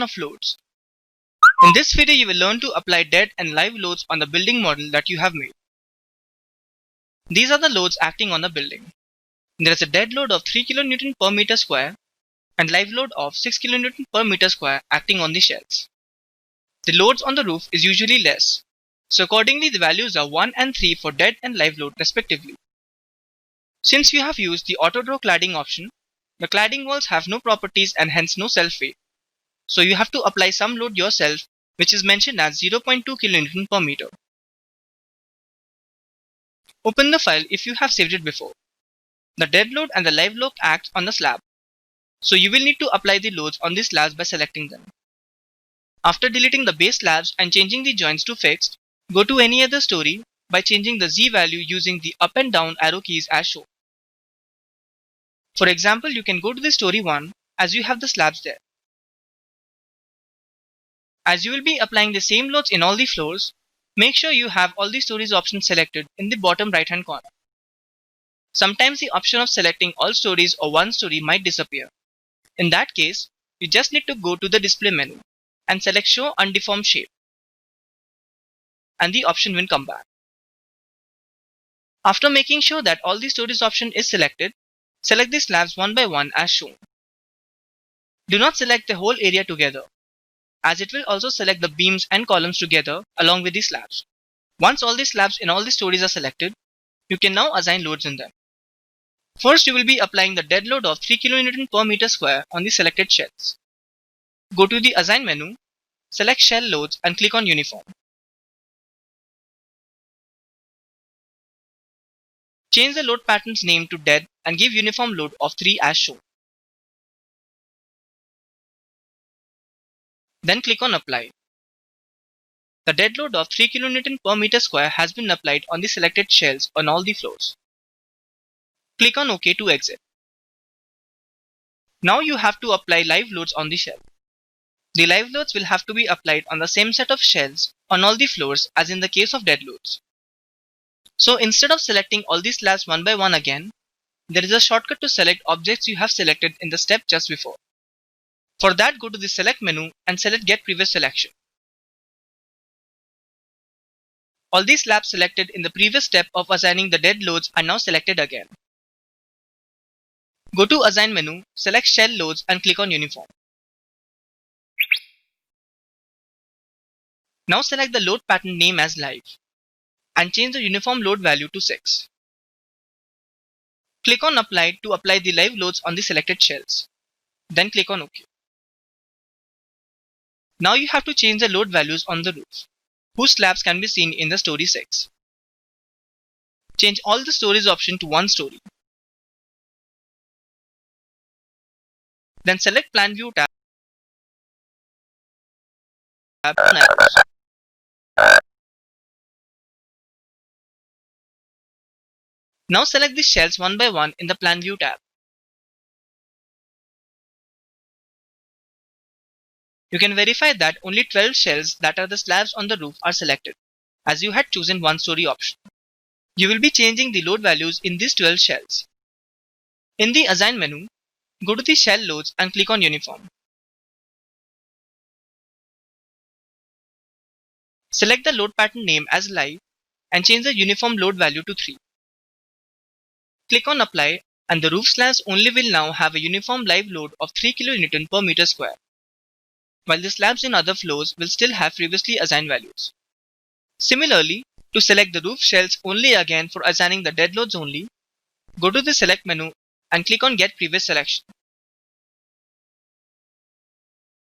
of loads. In this video, you will learn to apply dead and live loads on the building model that you have made. These are the loads acting on the building. There is a dead load of 3 kN per meter square and live load of 6 kN per meter square acting on the shells. The loads on the roof is usually less, so accordingly the values are 1 and 3 for dead and live load respectively. Since you have used the auto draw cladding option, the cladding walls have no properties and hence no self weight. So you have to apply some load yourself, which is mentioned as 0.2 kN per meter. Open the file if you have saved it before. The dead load and the live load act on the slab, so you will need to apply the loads on the slabs by selecting them. After deleting the base slabs and changing the joints to fixed, go to any other story by changing the Z value using the up and down arrow keys as shown. For example, you can go to the story 1 as you have the slabs there. As you will be applying the same loads in all the floors, make sure you have all the stories options selected in the bottom right hand corner. Sometimes the option of selecting all stories or one story might disappear. In that case, you just need to go to the display menu and select show undeformed shape, and the option will come back. After making sure that all the stories option is selected, select the slabs one by one as shown. Do not select the whole area together, as it will also select the beams and columns together along with the slabs. Once all the slabs in all the stories are selected, you can now assign loads in them. First, you will be applying the dead load of 3 kN per meter square on the selected shells. Go to the Assign menu, select Shell Loads and click on Uniform. Change the load pattern's name to Dead and give uniform load of 3 as shown. Then click on Apply. The dead load of 3 kN per meter square has been applied on the selected shells on all the floors. Click on OK to exit. Now you have to apply live loads on the shell. The live loads will have to be applied on the same set of shells on all the floors as in the case of dead loads. So instead of selecting all the slabs one by one again, there is a shortcut to select objects you have selected in the step just before. For that, go to the Select menu and select Get Previous Selection. All the slabs selected in the previous step of assigning the dead loads are now selected again. Go to Assign menu, select Shell Loads and click on Uniform. Now select the load pattern name as Live and change the uniform load value to 6. Click on Apply to apply the live loads on the selected shells. Then click on OK. Now you have to change the load values on the roof, whose slabs can be seen in the story 6. Change all the stories option to one story. Then select Plan View tab on arrows. Now select the shells one by one in the Plan View tab. You can verify that only 12 shells that are the slabs on the roof are selected, as you had chosen one story option. You will be changing the load values in these 12 shells. In the Assign menu, go to the Shell Loads and click on Uniform. Select the load pattern name as Live and change the uniform load value to 3. Click on Apply and the roof slabs only will now have a uniform live load of 3 kN per meter square, while the slabs in other floors will still have previously assigned values. Similarly, to select the roof shells only again for assigning the dead loads only, go to the Select menu and click on Get Previous Selection.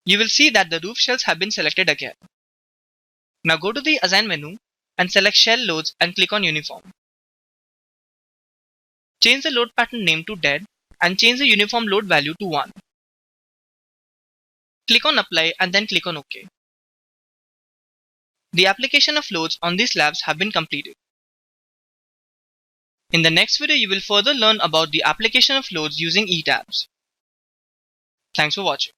You will see that the roof shells have been selected again. Now go to the Assign menu and select Shell Loads and click on Uniform. Change the load pattern name to Dead and change the uniform load value to 1. Click on Apply and then click on OK. The application of loads on these slabs have been completed. In the next video, you will further learn about the application of loads using E-tabs. Thanks for watching.